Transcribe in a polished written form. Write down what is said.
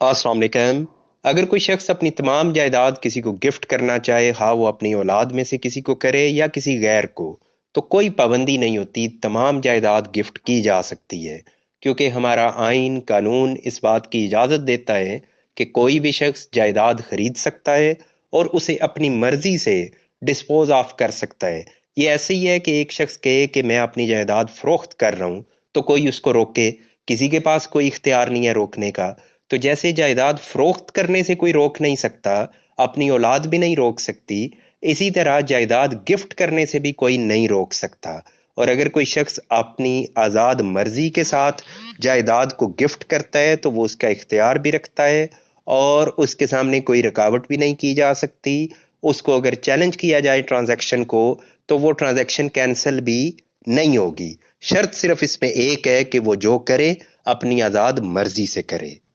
السلام علیکم۔ اگر کوئی شخص اپنی تمام جائیداد کسی کو گفٹ کرنا چاہے، ہاں وہ اپنی اولاد میں سے کسی کو کرے یا کسی غیر کو، تو کوئی پابندی نہیں ہوتی، تمام جائیداد گفٹ کی جا سکتی ہے، کیونکہ ہمارا آئین قانون اس بات کی اجازت دیتا ہے کہ کوئی بھی شخص جائیداد خرید سکتا ہے اور اسے اپنی مرضی سے ڈسپوز آف کر سکتا ہے۔ یہ ایسے ہی ہے کہ ایک شخص کہے کہ میں اپنی جائیداد فروخت کر رہا ہوں تو کوئی اس کو روکے، کسی کے پاس کوئی اختیار نہیں ہے روکنے کا۔ تو جیسے جائیداد فروخت کرنے سے کوئی روک نہیں سکتا، اپنی اولاد بھی نہیں روک سکتی، اسی طرح جائیداد گفٹ کرنے سے بھی کوئی نہیں روک سکتا۔ اور اگر کوئی شخص اپنی آزاد مرضی کے ساتھ جائیداد کو گفٹ کرتا ہے تو وہ اس کا اختیار بھی رکھتا ہے اور اس کے سامنے کوئی رکاوٹ بھی نہیں کی جا سکتی۔ اس کو اگر چیلنج کیا جائے ٹرانزیکشن کو تو وہ ٹرانزیکشن کینسل بھی نہیں ہوگی۔ شرط صرف اس میں ایک ہے کہ وہ جو کرے اپنی آزاد مرضی سے کرے۔